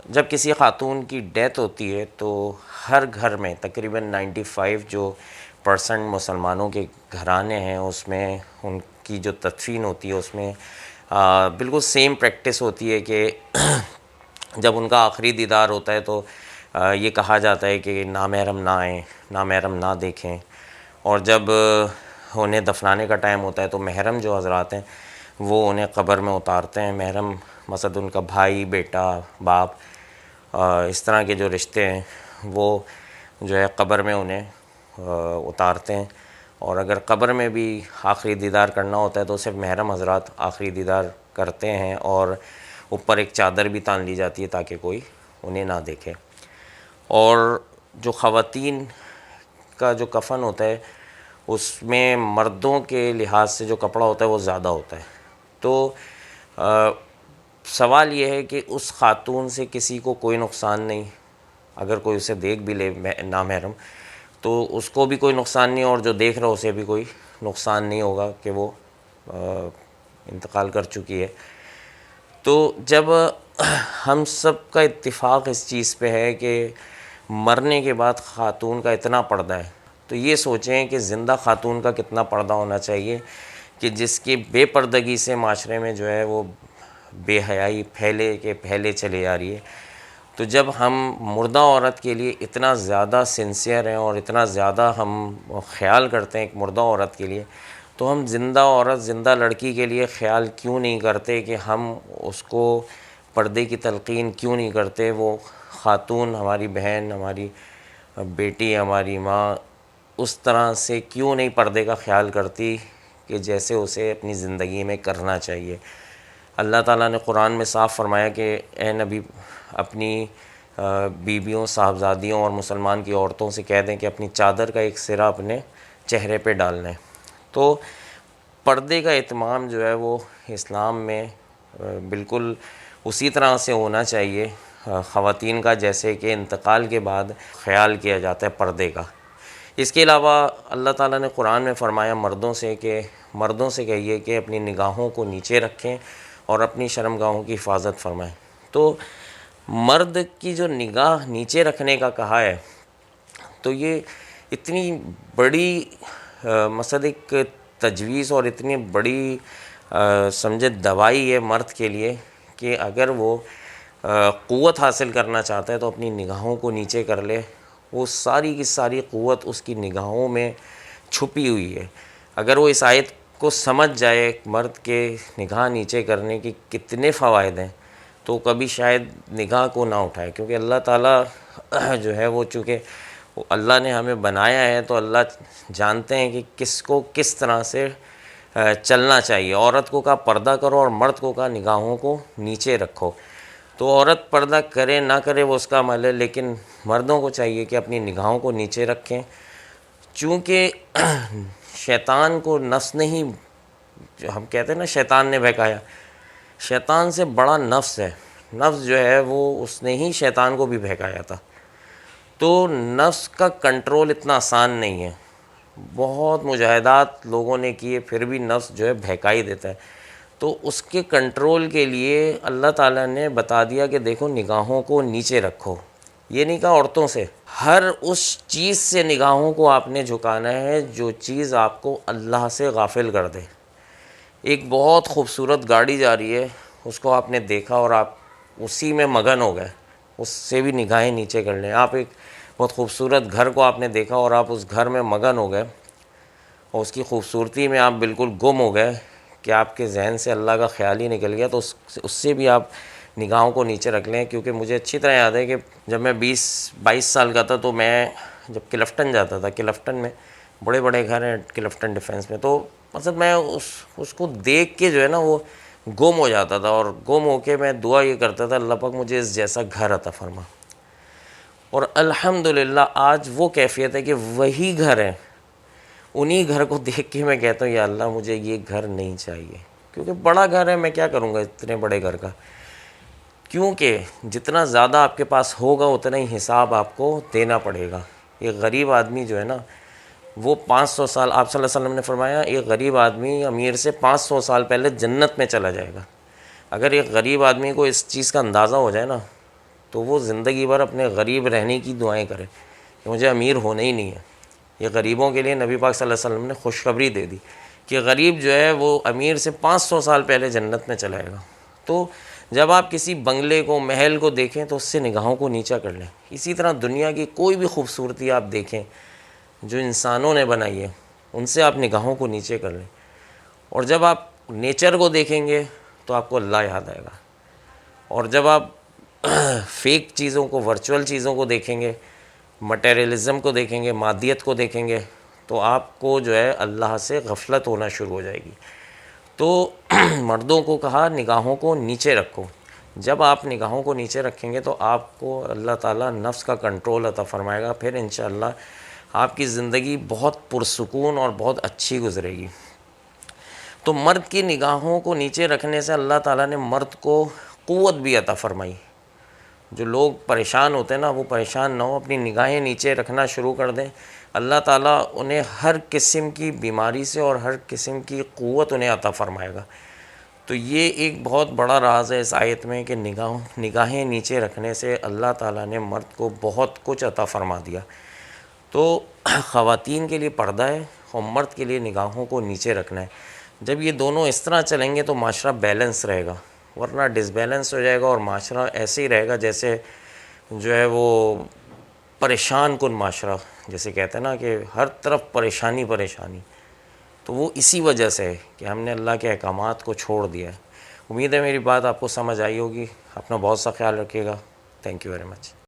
جب کسی خاتون کی ڈیتھ ہوتی ہے تو ہر گھر میں تقریباً 95% مسلمانوں کے گھرانے ہیں، اس میں ان کی جو تدفین ہوتی ہے اس میں بالکل سیم پریکٹس ہوتی ہے کہ جب ان کا آخری دیدار ہوتا ہے تو یہ کہا جاتا ہے کہ نامحرم نہ آئیں، نامحرم نہ دیکھیں، اور جب انہیں دفنانے کا ٹائم ہوتا ہے تو محرم جو حضرات ہیں وہ انہیں قبر میں اتارتے ہیں۔ محرم مثلا ان کا بھائی، بیٹا، باپ، اس طرح کے جو رشتے ہیں وہ جو ہے قبر میں انہیں اتارتے ہیں، اور اگر قبر میں بھی آخری دیدار کرنا ہوتا ہے تو صرف محرم حضرات آخری دیدار کرتے ہیں، اور اوپر ایک چادر بھی تان لی جاتی ہے تاکہ کوئی انہیں نہ دیکھے۔ اور جو خواتین کا جو کفن ہوتا ہے اس میں مردوں کے لحاظ سے جو کپڑا ہوتا ہے وہ زیادہ ہوتا ہے، تو سوال یہ ہے کہ اس خاتون سے کسی کو کوئی نقصان نہیں، اگر کوئی اسے دیکھ بھی لے نامحرم تو اس کو بھی کوئی نقصان نہیں، اور جو دیکھ رہا اسے بھی کوئی نقصان نہیں ہوگا کہ وہ انتقال کر چکی ہے۔ تو جب ہم سب کا اتفاق اس چیز پہ ہے کہ مرنے کے بعد خاتون کا اتنا پردہ ہے، تو یہ سوچیں کہ زندہ خاتون کا کتنا پردہ ہونا چاہیے کہ جس کی بے پردگی سے معاشرے میں جو ہے وہ بے حیائی پھیلے چلے جا رہی ہے۔ تو جب ہم مردہ عورت کے لیے اتنا زیادہ سنسیئر ہیں اور اتنا زیادہ ہم خیال کرتے ہیں ایک مردہ عورت کے لیے، تو ہم زندہ عورت، زندہ لڑکی کے لیے خیال کیوں نہیں کرتے کہ ہم اس کو پردے کی تلقین کیوں نہیں کرتے؟ وہ خاتون، ہماری بہن، ہماری بیٹی، ہماری ماں اس طرح سے کیوں نہیں پردے کا خیال کرتی کہ جیسے اسے اپنی زندگی میں کرنا چاہیے؟ اللہ تعالیٰ نے قرآن میں صاف فرمایا کہ اے نبی اپنی بیویوں، صاحبزادیوں اور مسلمان کی عورتوں سے کہہ دیں کہ اپنی چادر کا ایک سرا اپنے چہرے پہ ڈال لیں۔ تو پردے کا اہتمام جو ہے وہ اسلام میں بالکل اسی طرح سے ہونا چاہیے خواتین کا جیسے کہ انتقال کے بعد خیال کیا جاتا ہے پردے کا۔ اس کے علاوہ اللہ تعالیٰ نے قرآن میں فرمایا مردوں سے کہ مردوں سے کہیے کہ اپنی نگاہوں کو نیچے رکھیں اور اپنی شرمگاہوں کی حفاظت فرمائیں۔ تو مرد کی جو نگاہ نیچے رکھنے کا کہا ہے تو یہ اتنی بڑی مثلا ایک تجویز اور اتنی بڑی سمجھے دوائی ہے مرد کے لیے کہ اگر وہ قوت حاصل کرنا چاہتا ہے تو اپنی نگاہوں کو نیچے کر لے۔ وہ ساری کی ساری قوت اس کی نگاہوں میں چھپی ہوئی ہے۔ اگر وہ اس آیت کو سمجھ جائے مرد کے نگاہ نیچے کرنے کی کتنے فوائد ہیں تو کبھی شاید نگاہ کو نہ اٹھائے، کیونکہ اللہ تعالیٰ جو ہے وہ چونکہ اللہ نے ہمیں بنایا ہے تو اللہ جانتے ہیں کہ کس کو کس طرح سے چلنا چاہیے۔ عورت کو کہا پردہ کرو اور مرد کو کہا نگاہوں کو نیچے رکھو۔ تو عورت پردہ کرے نہ کرے وہ اس کا عمل ہے، لیکن مردوں کو چاہیے کہ اپنی نگاہوں کو نیچے رکھیں، چونکہ شیطان کو نفس نہیں، جو ہم کہتے ہیں نا شیطان نے بہکایا، شیطان سے بڑا نفس ہے۔ نفس جو ہے وہ اس نے ہی شیطان کو بھی بہکایا تھا۔ تو نفس کا کنٹرول اتنا آسان نہیں ہے، بہت مجاہدات لوگوں نے کیے پھر بھی نفس جو ہے بہکا ہی دیتا ہے۔ تو اس کے کنٹرول کے لیے اللہ تعالیٰ نے بتا دیا کہ دیکھو نگاہوں کو نیچے رکھو۔ یہ نہیں کہا عورتوں سے، ہر اس چیز سے نگاہوں کو آپ نے جھکانا ہے جو چیز آپ کو اللہ سے غافل کر دے۔ ایک بہت خوبصورت گاڑی جا رہی ہے، اس کو آپ نے دیکھا اور آپ اسی میں مگن ہو گئے، اس سے بھی نگاہیں نیچے کر لیں۔ آپ ایک بہت خوبصورت گھر کو آپ نے دیکھا اور آپ اس گھر میں مگن ہو گئے اور اس کی خوبصورتی میں آپ بالکل گم ہو گئے کہ آپ کے ذہن سے اللہ کا خیال ہی نکل گیا، تو اس سے بھی آپ نگاہوں کو نیچے رکھ لیں۔ کیونکہ مجھے اچھی طرح یاد ہے کہ جب میں 22 سال کا تھا تو میں جب کلفٹن جاتا تھا، کلفٹن میں بڑے بڑے گھر ہیں کلفٹن ڈیفینس میں، تو مطلب میں اس کو دیکھ کے جو ہے نا وہ گم ہو جاتا تھا، اور گم ہو کے میں دعا یہ کرتا تھا اللہ پاک مجھے اس جیسا گھر عطا فرما۔ اور الحمدللہ آج وہ کیفیت ہے کہ وہی گھر ہے، انہی گھر کو دیکھ کے میں کہتا ہوں یا اللہ مجھے یہ گھر نہیں چاہیے، کیونکہ بڑا گھر ہے، میں کیا کروں گا اتنے بڑے گھر کا؟ کیونکہ جتنا زیادہ آپ کے پاس ہوگا اتنا ہی حساب آپ کو دینا پڑے گا۔ ایک غریب آدمی جو ہے نا وہ 500 سال، آپ صلی اللہ علیہ وسلم نے فرمایا ایک غریب آدمی امیر سے 500 سال پہلے جنت میں چلا جائے گا۔ اگر ایک غریب آدمی کو اس چیز کا اندازہ ہو جائے نا تو وہ زندگی بھر اپنے غریب رہنے کی دعائیں کرے کہ مجھے امیر ہونا ہی نہیں ہے۔ یہ غریبوں کے لیے نبی پاک صلی اللہ علیہ وسلم نے خوشخبری دے دی کہ غریب جو ہے وہ امیر سے 500 سال پہلے جنت میں چلا جائے گا۔ تو جب آپ کسی بنگلے کو، محل کو دیکھیں تو اس سے نگاہوں کو نیچا کر لیں۔ اسی طرح دنیا کی کوئی بھی خوبصورتی آپ دیکھیں جو انسانوں نے بنائی ہے، ان سے آپ نگاہوں کو نیچے کر لیں، اور جب آپ نیچر کو دیکھیں گے تو آپ کو اللہ یاد آئے گا، اور جب آپ فیک چیزوں کو، ورچوئل چیزوں کو دیکھیں گے، مٹیریلزم کو دیکھیں گے، مادیت کو دیکھیں گے، تو آپ کو جو ہے اللہ سے غفلت ہونا شروع ہو جائے گی۔ تو مردوں کو کہا نگاہوں کو نیچے رکھو۔ جب آپ نگاہوں کو نیچے رکھیں گے تو آپ کو اللہ تعالیٰ نفس کا کنٹرول عطا فرمائے گا، پھر انشاءاللہ آپ کی زندگی بہت پرسکون اور بہت اچھی گزرے گی۔ تو مرد کی نگاہوں کو نیچے رکھنے سے اللہ تعالیٰ نے مرد کو قوت بھی عطا فرمائی۔ جو لوگ پریشان ہوتے ہیں نا، وہ پریشان نہ ہو، اپنی نگاہیں نیچے رکھنا شروع کر دیں، اللہ تعالیٰ انہیں ہر قسم کی بیماری سے اور ہر قسم کی قوت انہیں عطا فرمائے گا۔ تو یہ ایک بہت بڑا راز ہے اس آیت میں کہ نگاہیں نیچے رکھنے سے اللہ تعالیٰ نے مرد کو بہت کچھ عطا فرما دیا۔ تو خواتین کے لیے پردہ ہے اور مرد کے لیے نگاہوں کو نیچے رکھنا ہے۔ جب یہ دونوں اس طرح چلیں گے تو معاشرہ بیلنس رہے گا، ورنہ ڈس بیلنس ہو جائے گا اور معاشرہ ایسے ہی رہے گا جیسے جو ہے وہ پریشان کن معاشرہ، جیسے کہتے ہیں نا کہ ہر طرف پریشانی پریشانی۔ تو وہ اسی وجہ سے ہے کہ ہم نے اللہ کے احکامات کو چھوڑ دیا ہے۔ امید ہے میری بات آپ کو سمجھ آئی ہوگی۔ اپنا بہت سا خیال رکھیے گا۔ Thank you very much.